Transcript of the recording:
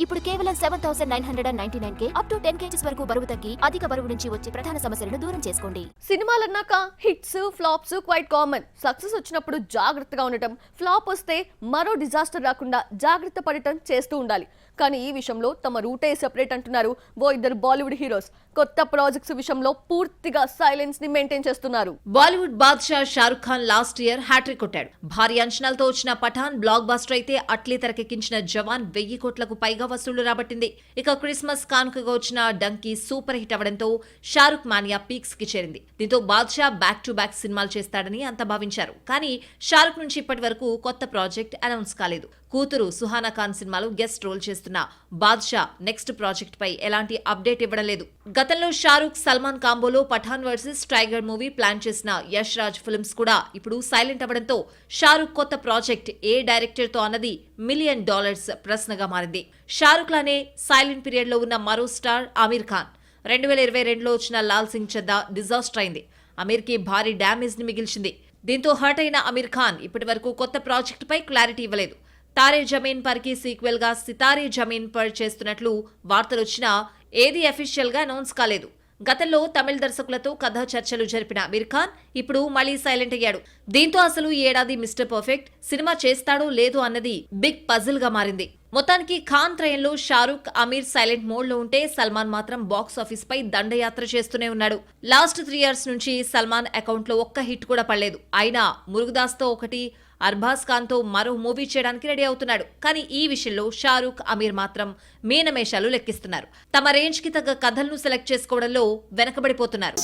ఇప్పుడు కేవలం 7,999K up to 10 kgs వరకు బరువు తగ్గి అధిక బరువు నుంచి వచ్చే ప్రధాన సమస్యలను దూరం చేసుకోండి. సినిమాలన్నాక hits flops quite common. Success వచ్చినప్పుడు జాగ్రత్తగా ఉండటం, ఫ్లాప్ వస్తే మరో డిజాస్టర్ రాకుండా జాగ్రత్త పడటం చేస్తూ ఉండాలి. కానీ ఈ విషయంలో తమ రూటే సెపరేట్ అంటున్నారు ఓ ఇద్దరు బాలీవుడ్ హీరోస్. కొత్త ప్రాజెక్ట్స్ విషయంలో పూర్తిగా సైలెన్స్ ని మెయింటైన్ చేస్తున్నారు. బాలీవుడ్ బాద్షా Shahrukh Khan last year hat trick కొట్టాడు. భారీ అంచనాలతో వచ్చిన పఠాన్ బ్లాక్ బస్టర్ అయితే అట్లే తెరకెక్కించిన జవాన్ 1000 కోట్లకు పైగా వసూళ్లు రాబట్టింది. ఇక క్రిస్మస్ కానుకగా వచ్చిన డంకీ సూపర్ హిట్ అవడంతో షారుఖ్ మానియా పీక్స్ కి చేరింది. దీంతో బాద్షా బ్యాక్ టు బ్యాక్ సినిమాలు చేస్తాడని అంతా భావించారు. కానీ షారుఖ్ నుంచి ఇప్పటి వరకు కొత్త ప్రాజెక్ట్ అనౌన్స్ కాలేదు. కూతురు సుహానా ఖాన్ సినిమాలో గెస్ట్ రోల్ చేస్తున్న బాద్షా నెక్స్ట్ ప్రాజెక్ట్ పై ఎలాంటి అప్డేట్ ఇవ్వడం లేదు. గతంలో షారుఖ్ సల్మాన్ కాంబోలో Pathaan versus Tiger movie plan చేసిన యష్ రాజ్ ఫిల్మ్స్ కూడా ఇప్పుడు సైలెంట్ అవ్వడంతో షారుఖ్ కొత్త ప్రాజెక్ట్ ఏ డైరెక్టర్ తో అన్నది $1 మిలియన్ ప్రశ్నగా మారింది. షారుఖ్ లానే సైలెంట్ పీరియడ్ లో ఉన్న మరో స్టార్ ఆమీర్ ఖాన్. 2022లో వచ్చిన లాల్ సింగ్ చద్దా డిజాస్టర్ అయింది. అమీర్ కి భారీ డ్యామేజ్ ని మిగిల్చింది. దీంతో హర్ట్ అయిన అమీర్ ఖాన్ ఇప్పటి వరకు కొత్త ప్రాజెక్ట్ పై క్లారిటీ ఇవ్వలేదు. తారే జమీన్ పర్ కి సీక్వెల్ గా సితారే జమీన్ పర్ చేస్తున్నట్లు వార్తలొచ్చినా ఏది అఫీషియల్ గా అనౌన్స్ కాలేదు. గతంలో తమిళ దర్శకులతో కథ చర్చలు జరిపిన అమీర్ ఖాన్ ఇప్పుడు మళ్లీ సైలెంట్ అయ్యాడు. దీంతో అసలు ఈ ఏడాది మిస్టర్ పర్ఫెక్ట్ సినిమా చేస్తాడో లేదో అన్నది బిగ్ పజిల్ గా మారింది. మొత్తానికి ఖాన్ త్రయంలో షారుఖ్, అమీర్ సైలెంట్ మోడ్ లో ఉంటే సల్మాన్ మాత్రం బాక్స్ ఆఫీస్ పై దండయాత్ర చేస్తూనే ఉన్నాడు. లాస్ట్ 3 years నుంచి సల్మాన్ అకౌంట్ లో ఒక్క హిట్ కూడా పడలేదు. అయినా మురుగుదాస్ తో ఒకటి, అర్బాజ్ ఖాన్ తో మరో మూవీ చేయడానికి రెడీ అవుతున్నాడు. కానీ ఈ విషయంలో షారుఖ్, అమీర్ మాత్రం మీనమేషాలు లెక్కిస్తున్నారు. తమ రేంజ్ కి తగ్గ కథలను సెలెక్ట్ చేసుకోవడంలో వెనకబడిపోతున్నారు.